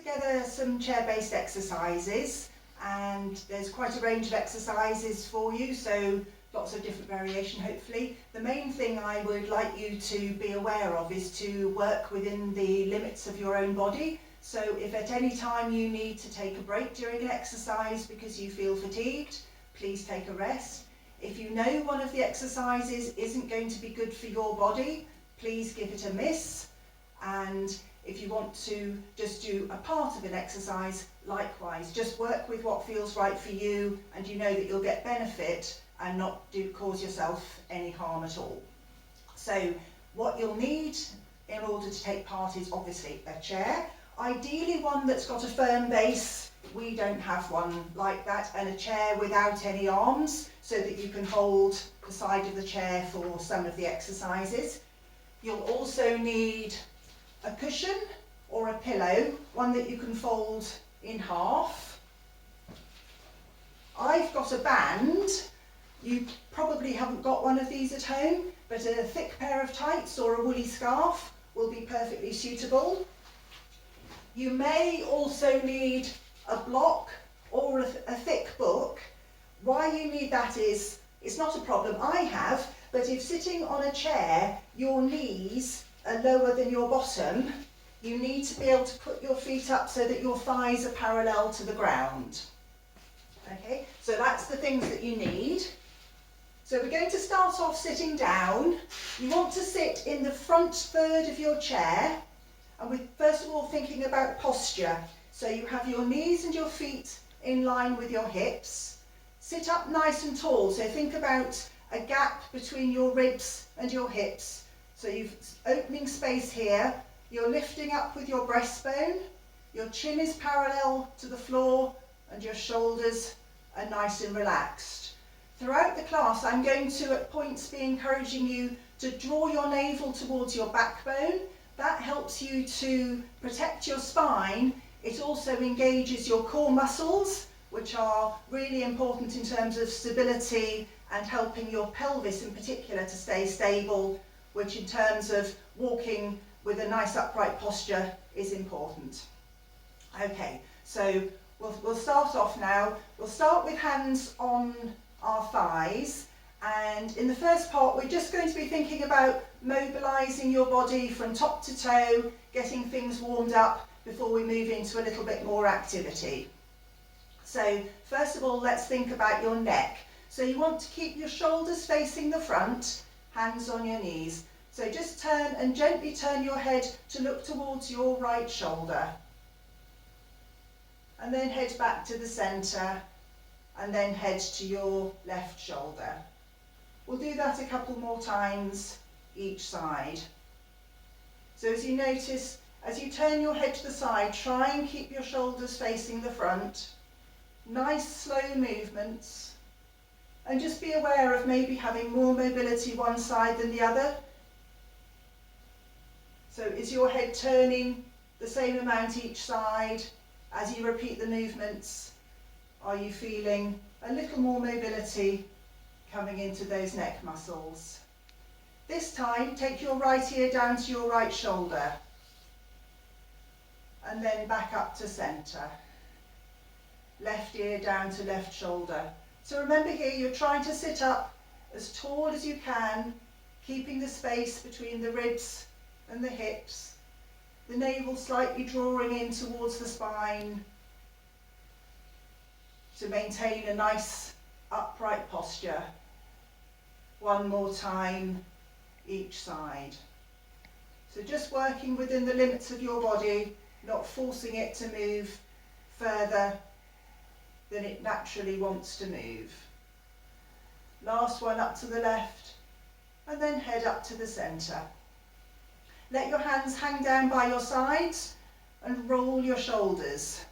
together some chair-based exercises, and there's quite a range of exercises for you, so lots of different variation hopefully. The main thing I would like you to be aware of is to work within the limits of your own body. So if at any time you need to take a break during an exercise because you feel fatigued, please take a rest. If you know one of the exercises isn't going to be good for your body, please give it a miss. And if you want to just do a part of an exercise, likewise, just work with what feels right for you, and you know that you'll get benefit and not cause yourself any harm at all. So what you'll need in order to take part is obviously a chair, ideally one that's got a firm base. We don't have one like that, and a chair without any arms so that you can hold the side of the chair for some of the exercises. You'll also need a cushion or a pillow, one that you can fold in half. I've got a band. You probably haven't got one of these at home, but a thick pair of tights or a woolly scarf will be perfectly suitable. You may also need a block or a thick book. Why you need that is, it's not a problem I have, but if sitting on a chair your knees are lower than your bottom, you need to be able to put your feet up so that your thighs are parallel to the ground. Okay, so that's the things that you need. So we're going to start off sitting down. You want to sit in the front third of your chair, and we're first of all thinking about posture. So you have your knees and your feet in line with your hips. Sit up nice and tall, so think about a gap between your ribs and your hips. So you've opening space here, you're lifting up with your breastbone, your chin is parallel to the floor, and your shoulders are nice and relaxed. Throughout the class, I'm going to at points be encouraging you to draw your navel towards your backbone. That helps you to protect your spine. It also engages your core muscles, which are really important in terms of stability and helping your pelvis in particular to stay stable, which in terms of walking with a nice upright posture is important. Okay, so we'll start off now. We'll start with hands on our thighs, and in the first part we're just going to be thinking about mobilising your body from top to toe, getting things warmed up before we move into a little bit more activity. So first of all, let's think about your neck. So you want to keep your shoulders facing the front, hands on your knees. So just turn and gently turn your head to look towards your right shoulder. And then head back to the centre, and then head to your left shoulder. We'll do that a couple more times each side. So as you notice, as you turn your head to the side, try and keep your shoulders facing the front. Nice slow movements. And just be aware of maybe having more mobility one side than the other. So is your head turning the same amount each side as you repeat the movements? Are you feeling a little more mobility coming into those neck muscles? This time, take your right ear down to your right shoulder, and then back up to centre. Left ear down to left shoulder. So remember here, you're trying to sit up as tall as you can, keeping the space between the ribs and the hips, the navel slightly drawing in towards the spine to maintain a nice upright posture. One more time each side. So just working within the limits of your body, not forcing it to move further than it naturally wants to move. Last one up to the left, and then head up to the centre. Let your hands hang down by your sides and roll your shoulders.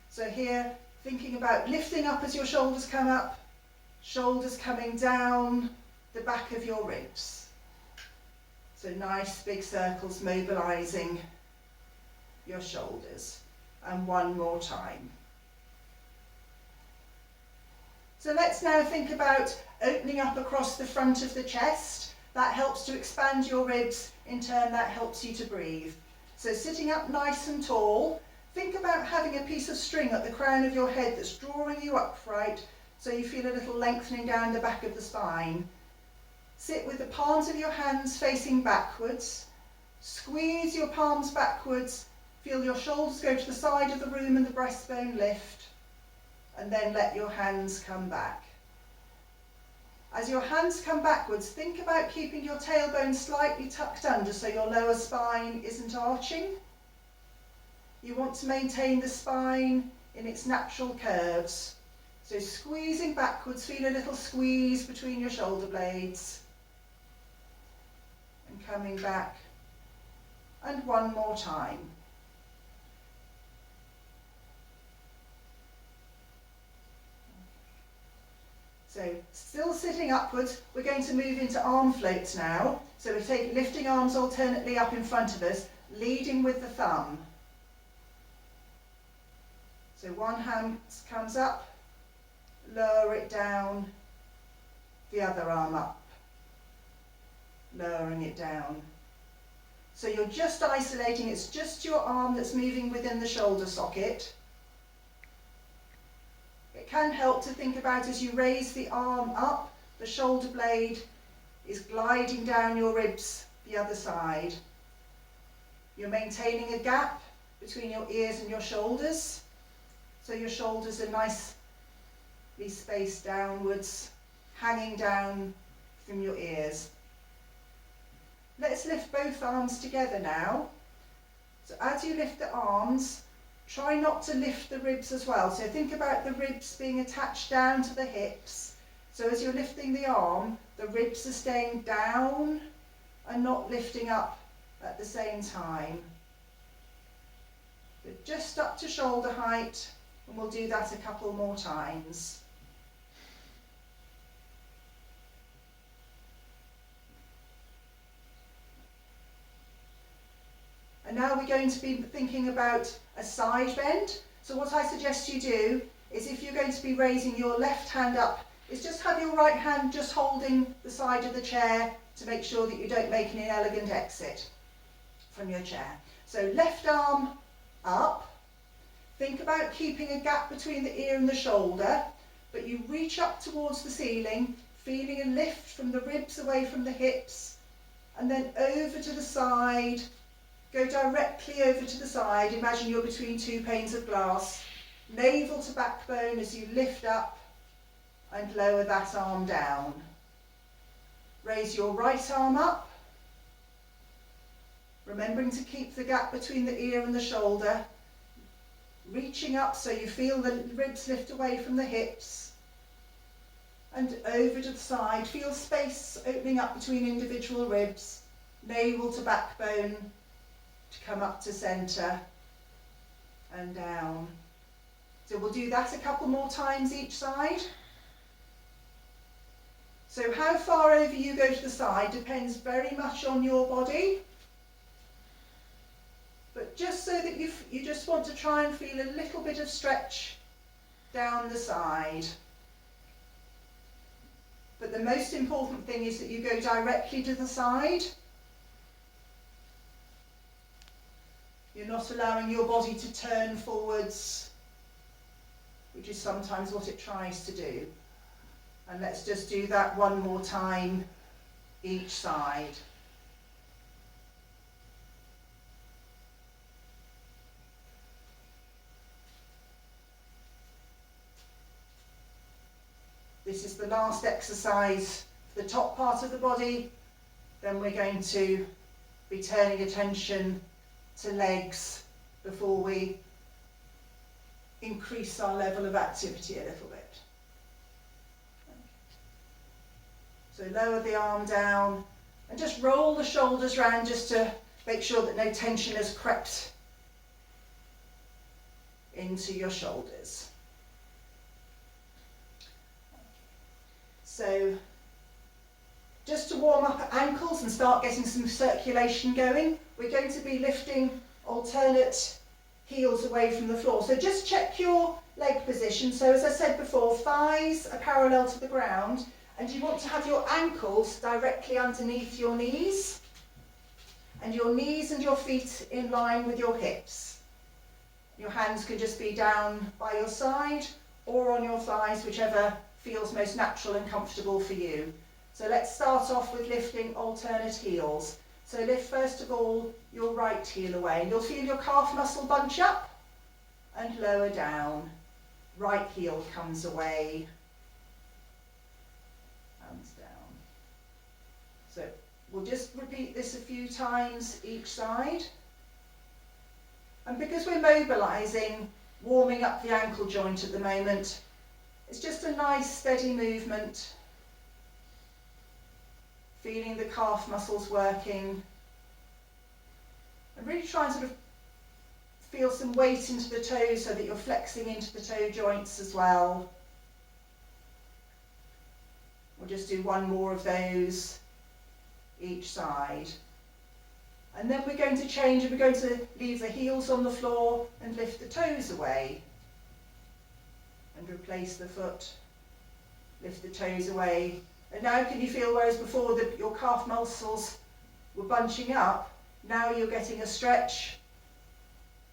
So here, thinking about lifting up as your shoulders come up, shoulders coming down the back of your ribs. So nice big circles mobilising your shoulders. And one more time. So let's now think about opening up across the front of the chest. That helps to expand your ribs, in turn that helps you to breathe. So sitting up nice and tall, think about having a piece of string at the crown of your head that's drawing you upright so you feel a little lengthening down the back of the spine. Sit with the palms of your hands facing backwards. Squeeze your palms backwards. Feel your shoulders go to the side of the room and the breastbone lift. And then let your hands come back. As your hands come backwards, think about keeping your tailbone slightly tucked under so your lower spine isn't arching. You want to maintain the spine in its natural curves. So squeezing backwards, feel a little squeeze between your shoulder blades. And coming back. And one more time. So still sitting upwards, we're going to move into arm floats now. So we're lifting arms alternately up in front of us, leading with the thumb. So one hand comes up, lower it down, the other arm up, lowering it down. So you're just isolating, it's just your arm that's moving within the shoulder socket. It can help to think about as you raise the arm up, the shoulder blade is gliding down your ribs the other side. You're maintaining a gap between your ears and your shoulders, so your shoulders are nicely spaced downwards, hanging down from your ears. Let's lift both arms together now. So as you lift the arms, try not to lift the ribs as well. So think about the ribs being attached down to the hips. So as you're lifting the arm, the ribs are staying down and not lifting up at the same time. But just up to shoulder height, and we'll do that a couple more times. And now we're going to be thinking about a side bend. So what I suggest you do is, if you're going to be raising your left hand up, is just have your right hand just holding the side of the chair to make sure that you don't make an inelegant exit from your chair. So left arm up. Think about keeping a gap between the ear and the shoulder, but you reach up towards the ceiling, feeling a lift from the ribs away from the hips, and then over to the side. Go directly over to the side. Imagine you're between two panes of glass. Navel to backbone as you lift up and lower that arm down. Raise your right arm up, remembering to keep the gap between the ear and the shoulder. Reaching up so you feel the ribs lift away from the hips. And over to the side. Feel space opening up between individual ribs. Navel to backbone. To come up to centre and down. So we'll do that a couple more times each side. So how far over you go to the side depends very much on your body. But just so that you just want to try and feel a little bit of stretch down the side. But the most important thing is that you go directly to the side. You're not allowing your body to turn forwards, which is sometimes what it tries to do. And let's just do that one more time each side. This is the last exercise for the top part of the body. Then we're going to be turning attention to legs before we increase our level of activity a little bit. So lower the arm down and just roll the shoulders round just to make sure that no tension has crept into your shoulders. So just to warm up ankles and start getting some circulation going, we're going to be lifting alternate heels away from the floor. So just check your leg position. So as I said before, thighs are parallel to the ground, and you want to have your ankles directly underneath your knees. and your knees and your feet in line with your hips. Your hands can just be down by your side or on your thighs, whichever feels most natural and comfortable for you. So let's start off with lifting alternate heels. So lift first of all your right heel away, and you'll feel your calf muscle bunch up and lower down. Right heel comes away, hands down. So we'll just repeat this a few times each side. And because we're mobilising, warming up the ankle joint at the moment, it's just a nice steady movement, feeling the calf muscles working, and really try and sort of feel some weight into the toes so that you're flexing into the toe joints as well. We'll just do one more of those each side. And then we're going to change, and we're going to leave the heels on the floor and lift the toes away. And replace the foot, lift the toes away. And now can you feel, whereas before your calf muscles were bunching up, now you're getting a stretch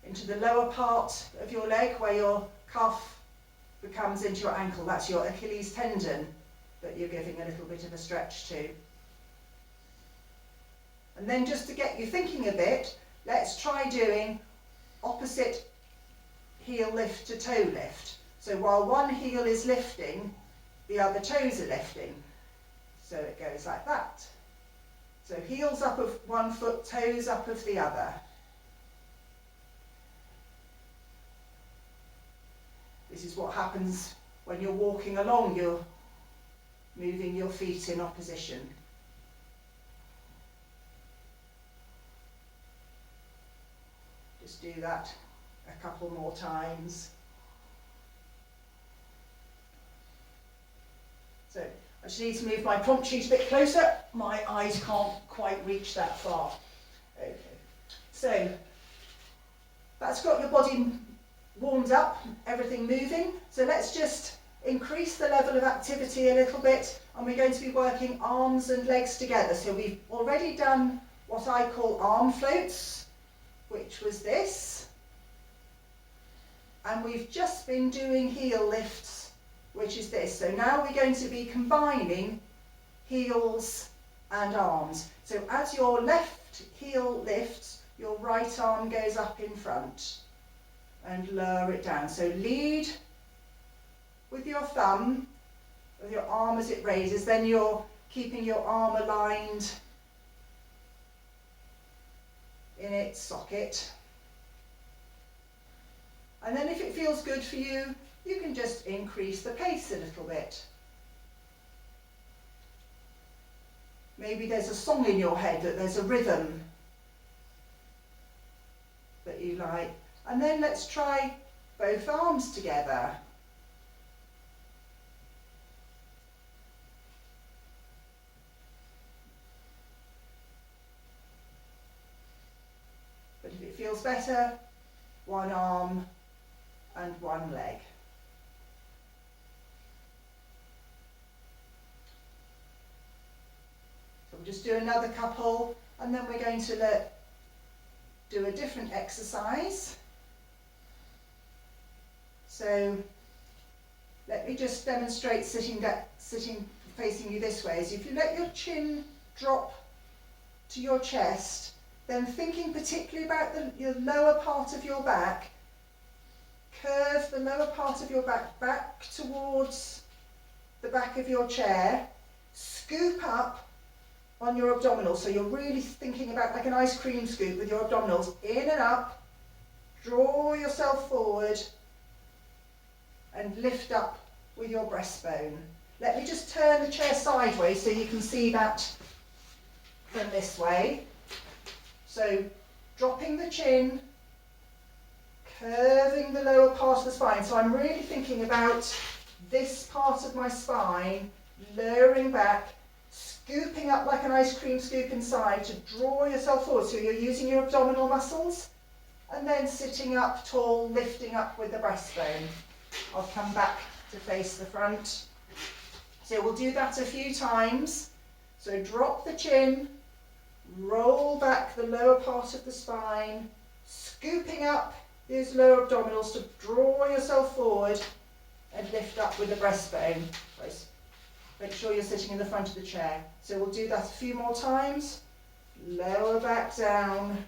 into the lower part of your leg where your calf becomes into your ankle. That's your Achilles tendon that you're giving a little bit of a stretch to. And then just to get you thinking a bit, let's try doing opposite heel lift to toe lift. So while one heel is lifting, the other toes are lifting. So it goes like that. So heels up of one foot, toes up of the other. This is what happens when you're walking along, you're moving your feet in opposition. Just do that a couple more times. So I just need to move my prompt sheet a bit closer. My eyes can't quite reach that far. Okay. So that's got your body warmed up, everything moving. So let's just increase the level of activity a little bit, and we're going to be working arms and legs together. So we've already done what I call arm floats, which was this. And we've just been doing heel lifts, which is this. So now we're going to be combining heels and arms. So as your left heel lifts, your right arm goes up in front and lower it down. So lead with your thumb, with your arm as it raises, then you're keeping your arm aligned in its socket. And then if it feels good for you, you can just increase the pace a little bit. Maybe there's a song in your head, that there's a rhythm that you like. And then let's try both arms together. But if it feels better, one arm and one leg. So we'll just do another couple, and then we're going to do a different exercise. So let me just demonstrate sitting facing you this way. So if you let your chin drop to your chest, then thinking particularly about your lower part of your back, curve the lower part of your back towards the back of your chair, scoop up on your abdominals. So you're really thinking about like an ice cream scoop with your abdominals, in and up, draw yourself forward and lift up with your breastbone. Let me just turn the chair sideways so you can see that from this way. So dropping the chin, curving the lower part of the spine. So I'm really thinking about this part of my spine, lowering back, scooping up like an ice cream scoop inside to draw yourself forward. So you're using your abdominal muscles, and then sitting up tall, lifting up with the breastbone. I'll come back to face the front. So we'll do that a few times. So drop the chin, Roll back the lower part of the spine, scooping up those lower abdominals to draw yourself forward and lift up with the breastbone. Make sure you're sitting in the front of the chair. So we'll do that a few more times. Lower back down,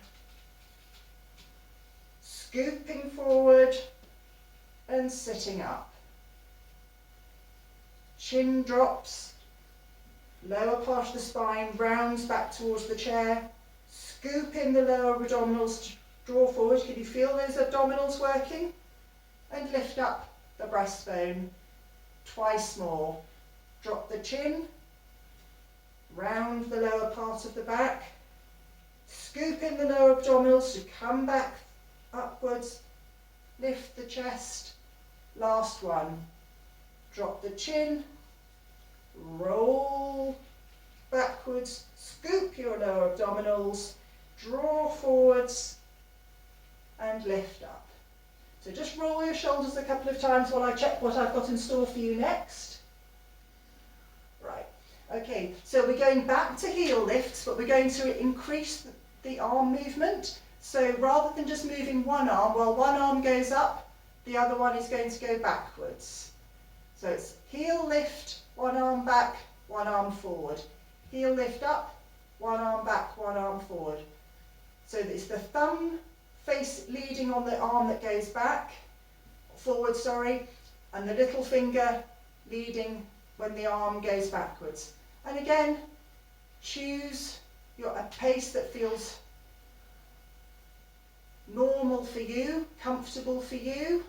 scooping forward and sitting up. Chin drops, lower part of the spine rounds back towards the chair. Scoop in the lower abdominals to draw forward. Can you feel those abdominals working? And lift up the breastbone twice more. Drop the chin, round the lower part of the back. Scoop in the lower abdominals to come back upwards. Lift the chest. Last one. Drop the chin, roll backwards, scoop your lower abdominals, draw forwards and lift up. So just roll your shoulders a couple of times while I check what I've got in store for you next. Right, okay, so we're going back to heel lifts, but we're going to increase the arm movement. So rather than just moving one arm, while one arm goes up, the other one is going to go backwards. So it's heel lift, one arm back, one arm forward. Heel lift up, one arm back, one arm forward. So it's the thumb face leading on the arm that goes back, forward, and the little finger leading when the arm goes backwards. And again, choose a pace that feels normal for you, comfortable for you.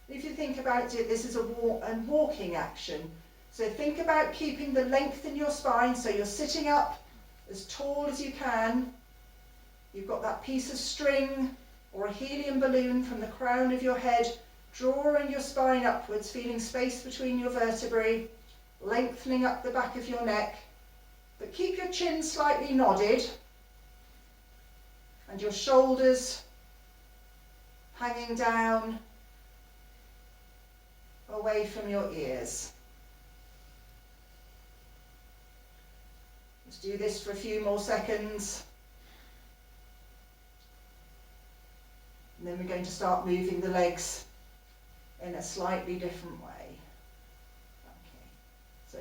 If you think about it, this is a walking action. So think about keeping the length in your spine, so you're sitting up as tall as you can. You've got that piece of string or a helium balloon from the crown of your head, drawing your spine upwards, feeling space between your vertebrae, lengthening up the back of your neck. But keep your chin slightly nodded and your shoulders hanging down away from your ears. Let's do this for a few more seconds. And then we're going to start moving the legs in a slightly different way. Okay. So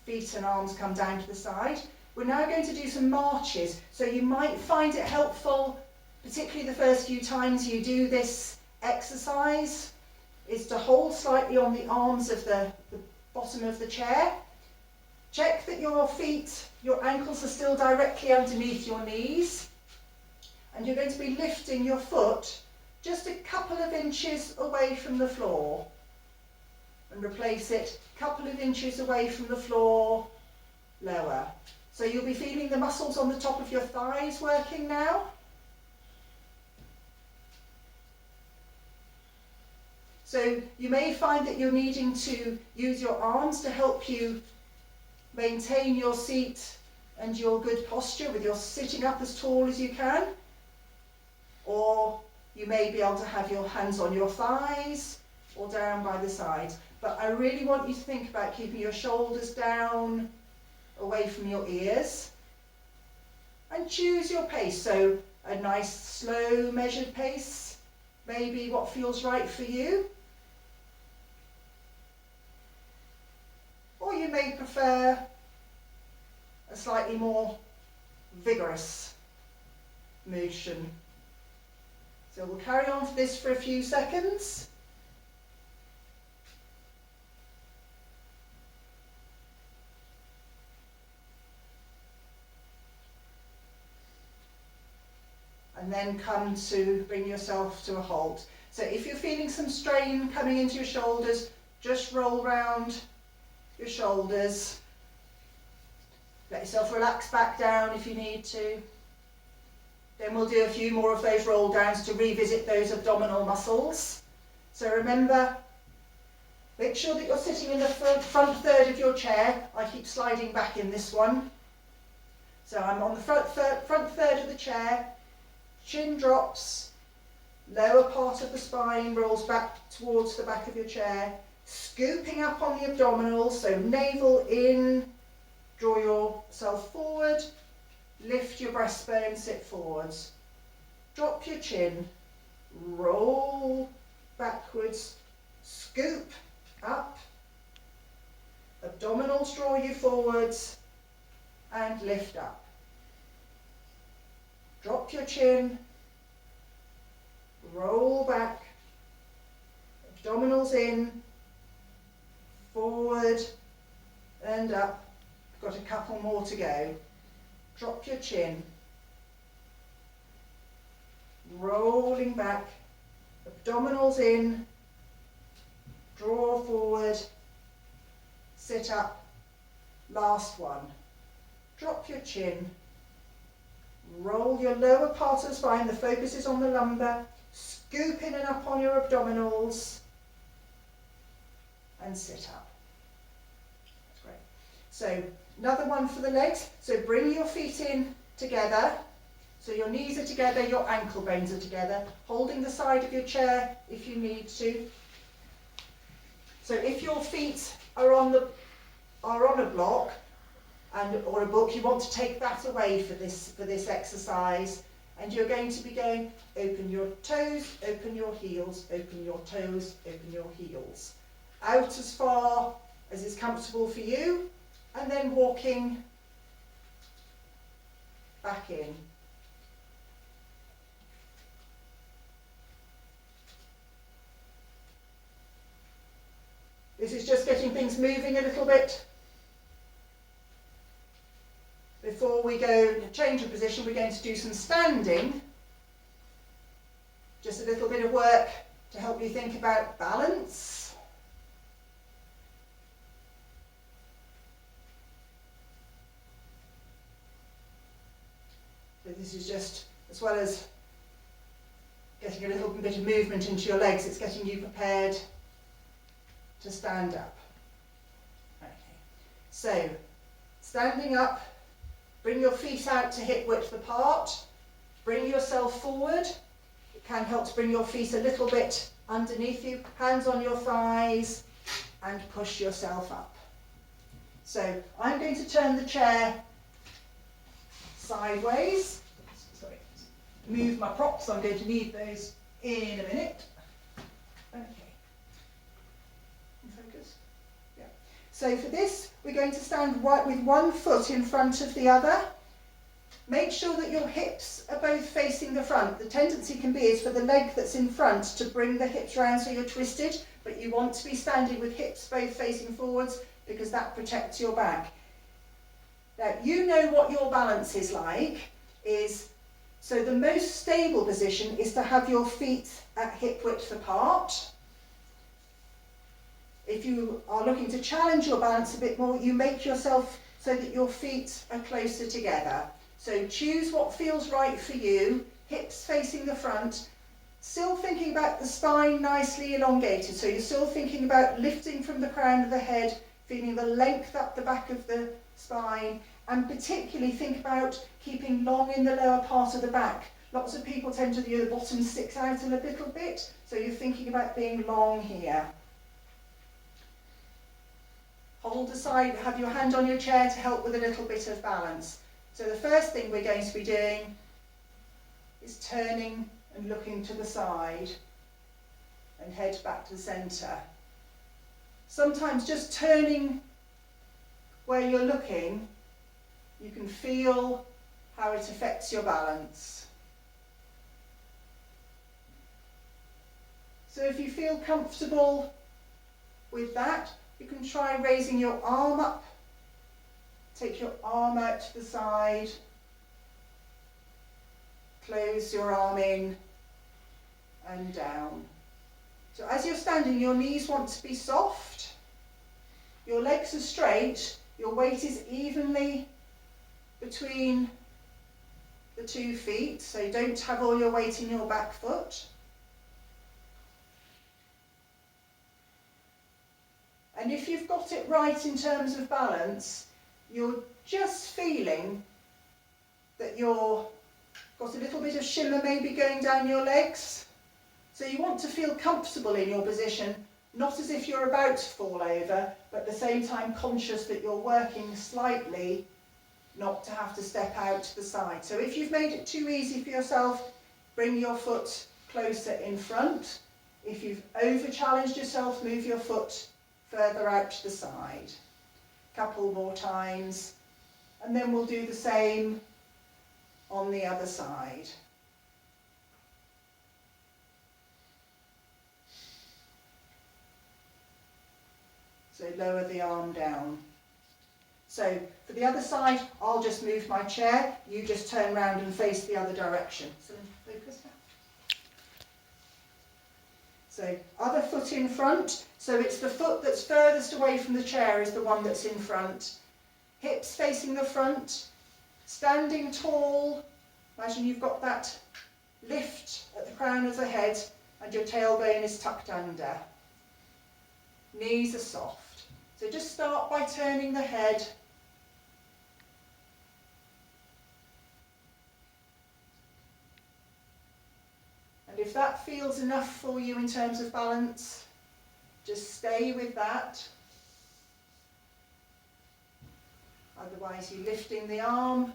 feet and arms come down to the side. We're now going to do some marches. So you might find it helpful, particularly the first few times you do this exercise, is to hold slightly on the arms of the bottom of the chair. Check that your feet, your ankles are still directly underneath your knees. And you're going to be lifting your foot just a couple of inches away from the floor. And replace it a couple of inches away from the floor, lower. So you'll be feeling the muscles on the top of your thighs working now. So you may find that you're needing to use your arms to help you maintain your seat and your good posture with your sitting up as tall as you can. Or you may be able to have your hands on your thighs or down by the sides. But I really want you to think about keeping your shoulders down, away from your ears. And choose your pace. So a nice, slow, measured pace. Maybe what feels right for you. Or you may prefer a slightly more vigorous motion. So we'll carry on for this for a few seconds. And then come to bring yourself to a halt. So if you're feeling some strain coming into your shoulders, just roll round your shoulders. Let yourself relax back down if you need to. Then we'll do a few more of those roll downs to revisit those abdominal muscles. So remember, make sure that you're sitting in the front third of your chair. I keep sliding back in this one. So I'm on the front third of the chair. Chin drops, lower part of the spine rolls back towards the back of your chair, scooping up on the abdominals, so navel in, Draw yourself forward, lift your breastbone, sit forwards. Drop your chin, roll backwards, scoop up. Abdominals draw you forwards and lift up. Drop your chin, roll back, abdominals in, forward and up. Got a couple more to go. Drop your chin, rolling back, abdominals in, draw forward, sit up, last one. Drop your chin, roll your lower part of the spine, the focus is on the lumbar, scoop in and up on your abdominals, and sit up. That's great. So another one for the legs. So bring your feet in together. So your knees are together, your ankle bones are together, holding the side of your chair if you need to. So if your feet are on a block or a book, you want to take that away for this exercise, and you're going to be going open your toes, open your heels, open your toes, open your heels. Out as far as is comfortable for you, and then walking back in. This is just getting things moving a little bit. Before we go change of position, we're going to do some standing. Just a little bit of work to help you think about balance. So this is just, as well as getting a little bit of movement into your legs, it's getting you prepared to stand up. Okay. So, standing up, bring your feet out to hip width apart, bring yourself forward. It can help to bring your feet a little bit underneath you, hands on your thighs, and push yourself up. So, I'm going to turn the chair sideways. Sorry, move my props, I'm going to need those in a minute. Okay. Focus. Yeah. So for this, we're going to stand right with one foot in front of the other. Make sure that your hips are both facing the front. The tendency can be is for the leg that's in front to bring the hips round so you're twisted, but you want to be standing with hips both facing forwards because that protects your back. Now, you know what your balance is like, so the most stable position is to have your feet at hip width apart. If you are looking to challenge your balance a bit more, you make yourself so that your feet are closer together. So choose what feels right for you, hips facing the front, still thinking about the spine nicely elongated. So you're still thinking about lifting from the crown of the head, feeling the length up the back of the spine, and particularly think about keeping long in the lower part of the back. Lots of people tend to do the bottom sticks out a little bit, so you're thinking about being long here. Hold aside, have your hand on your chair to help with a little bit of balance. So the first thing we're going to be doing is turning and looking to the side and head back to the centre. Sometimes just turning where you're looking, you can feel how it affects your balance. So if you feel comfortable with that, you can try raising your arm up. Take your arm out to the side. Close your arm in and down. So as you're standing, your knees want to be soft. Your legs are straight. Your weight is evenly between the 2 feet, so you don't have all your weight in your back foot. And if you've got it right in terms of balance, you're just feeling that you've got a little bit of shimmer maybe going down your legs. So you want to feel comfortable in your position, not as if you're about to fall over, but at the same time conscious that you're working slightly not to have to step out to the side. So if you've made it too easy for yourself, bring your foot closer in front. If you've over-challenged yourself, move your foot further out to the side. Couple more times, and then we'll do the same on the other side. So lower the arm down. So for the other side, I'll just move my chair, you just turn round and face the other direction. So focus now. So other foot in front, so it's the foot that's furthest away from the chair is the one that's in front. Hips facing the front, standing tall. Imagine you've got that lift at the crown of the head and your tailbone is tucked under. Knees are soft. So just start by turning the head. And if that feels enough for you in terms of balance, just stay with that. Otherwise you're lifting the arm,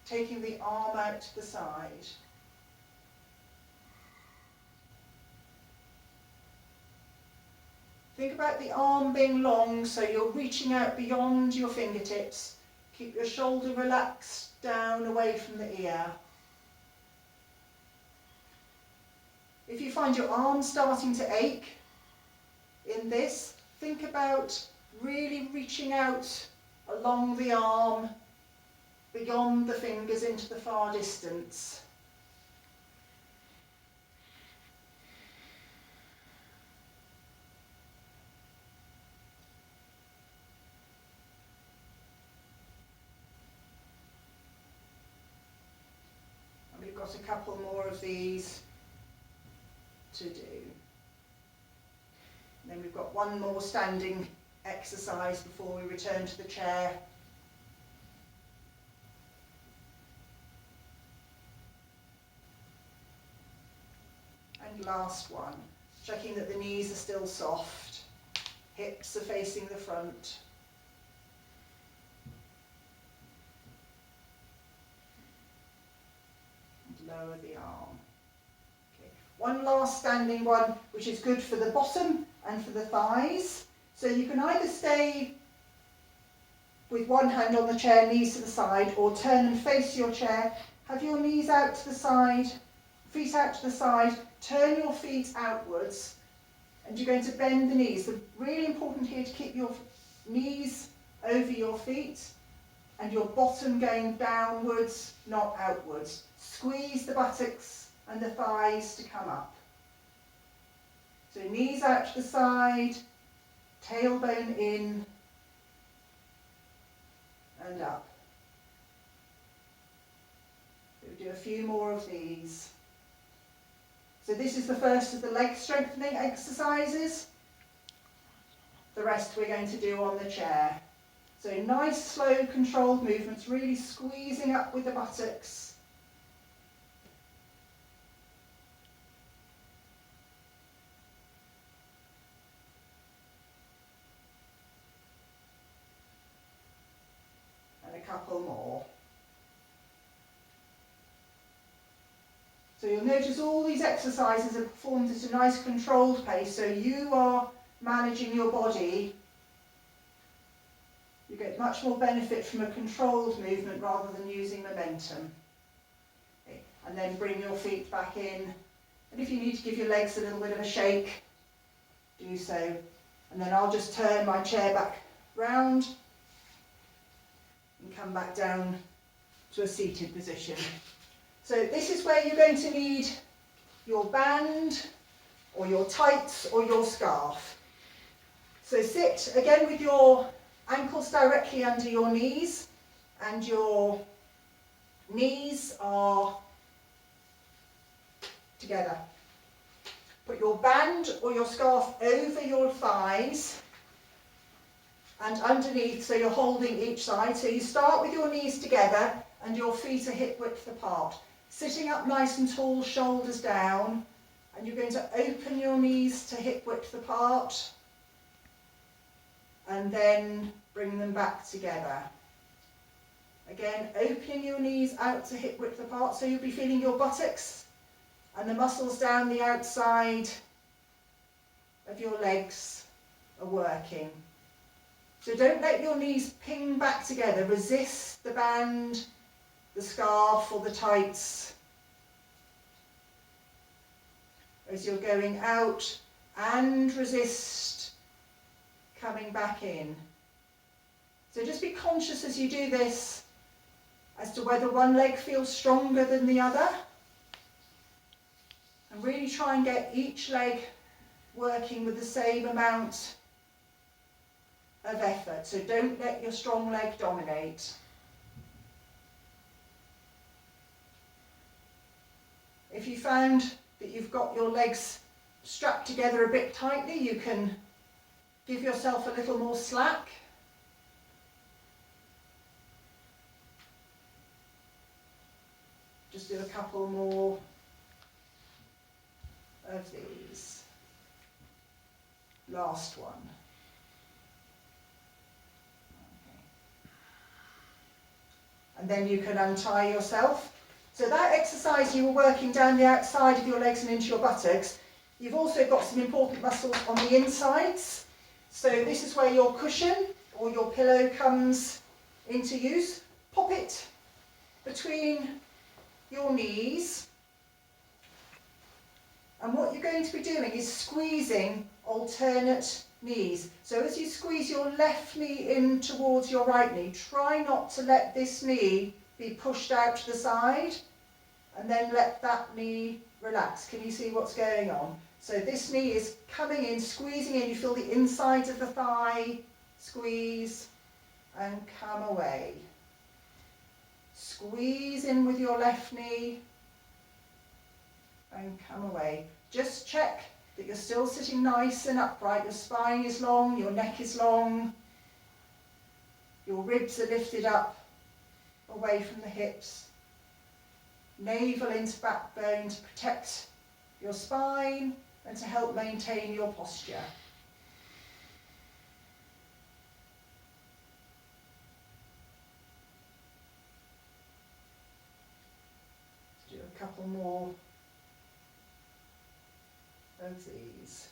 taking the arm out to the side. Think about the arm being long, so you're reaching out beyond your fingertips. Keep your shoulder relaxed down away from the ear. If you find your arm starting to ache in this, think about really reaching out along the arm, beyond the fingers into the far distance. And we've got a couple more of these to do. And then we've got one more standing exercise before we return to the chair. And last one, checking that the knees are still soft, hips are facing the front. And lower the arm. Okay. One last standing one, which is good for the bottom and for the thighs. So you can either stay with one hand on the chair, knees to the side, or turn and face your chair. Have your knees out to the side, feet out to the side, turn your feet outwards, and you're going to bend the knees. So really important here to keep your knees over your feet and your bottom going downwards, not outwards. Squeeze the buttocks and the thighs to come up. So knees out to the side, tailbone in and up. We'll do a few more of these. So this is the first of the leg strengthening exercises. The rest we're going to do on the chair. So nice, slow, controlled movements, really squeezing up with the buttocks. Couple more. So you'll notice all these exercises are performed at a nice controlled pace, so you are managing your body. You get much more benefit from a controlled movement rather than using momentum. Okay. And then bring your feet back in, and if you need to give your legs a little bit of a shake, do so. And then I'll just turn my chair back round and come back down to a seated position. So this is where you're going to need your band or your tights or your scarf. So sit again with your ankles directly under your knees and your knees are together. Put your band or your scarf over your thighs and underneath, so you're holding each side. So you start with your knees together and your feet are hip width apart. Sitting up nice and tall, shoulders down, And you're going to open your knees to hip width apart and then bring them back together. Again, opening your knees out to hip width apart, so you'll be feeling your buttocks and the muscles down the outside of your legs are working. So don't let your knees ping back together. Resist the band, the scarf or the tights as you're going out, and resist coming back in. So just be conscious as you do this as to whether one leg feels stronger than the other, and really try and get each leg working with the same amount of effort. So don't let your strong leg dominate. If you found that you've got your legs strapped together a bit tightly, you can give yourself a little more slack. Just do a couple more of these. Last one. Okay. And then you can untie yourself. So that exercise, you were working down the outside of your legs and into your buttocks. You've also got some important muscles on the insides. So this is where your cushion or your pillow comes into use. Pop it between your knees. And what you're going to be doing is squeezing alternate knees. So as you squeeze your left knee in towards your right knee, try not to let this knee be pushed out to the side, and then let that knee relax. Can you see what's going on? So this knee is coming in, squeezing in. You feel the inside of the thigh squeeze and come away. Squeeze in with your left knee and come away. Just check that you're still sitting nice and upright. Your spine is long, your neck is long, your ribs are lifted up away from the hips. Navel into backbone to protect your spine and to help maintain your posture. Do a couple more of these.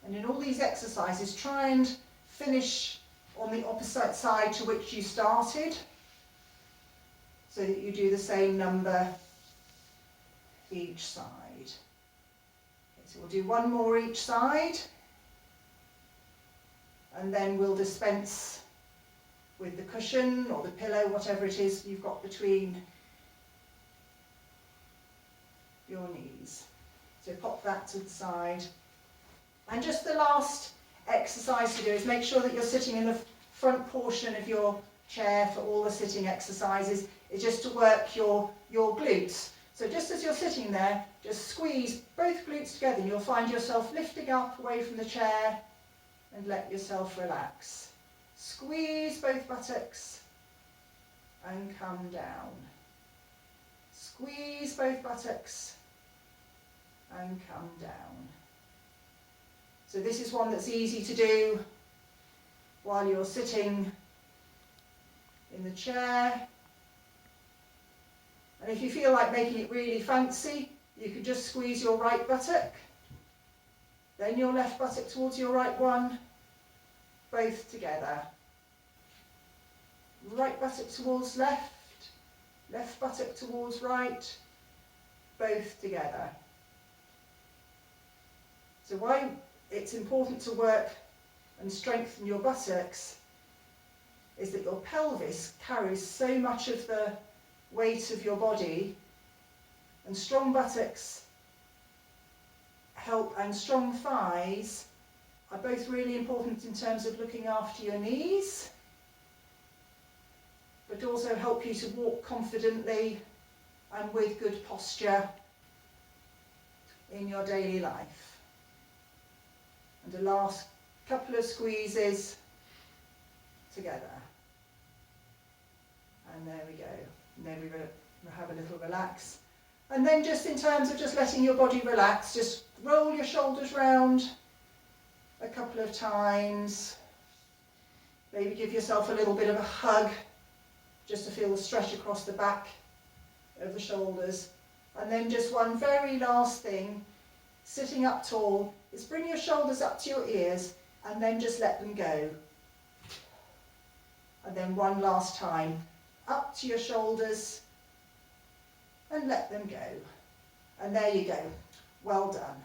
And in all these exercises, try and finish on the opposite side to which you started, so that you do the same number each side. Okay, so we'll do one more each side, and then we'll dispense with the cushion or the pillow, whatever it is you've got between your knees. So pop that to the side. And just the last exercise to do is make sure that you're sitting in the front portion of your chair for all the sitting exercises. It's just to work your glutes. So just as you're sitting there, just squeeze both glutes together and you'll find yourself lifting up away from the chair and let yourself relax. Squeeze both buttocks and come down. Squeeze both buttocks and come down. So this is one that's easy to do while you're sitting in the chair. And if you feel like making it really fancy, you can just squeeze your right buttock, then your left buttock towards your right one, both together. Right buttock towards left, left buttock towards right, both together. So why it's important to work and strengthen your buttocks is that your pelvis carries so much of the weight of your body, and strong buttocks help, and strong thighs are both really important in terms of looking after your knees, but also help you to walk confidently and with good posture in your daily life. And the last couple of squeezes together. And then we have a little relax. And then just in terms of just letting your body relax, just roll your shoulders round a couple of times. Maybe give yourself a little bit of a hug just to feel the stretch across the back of the shoulders. And then just one very last thing, sitting up tall, is bring your shoulders up to your ears and then just let them go. And then one last time, up to your shoulders and let them go. And there you go. Well done.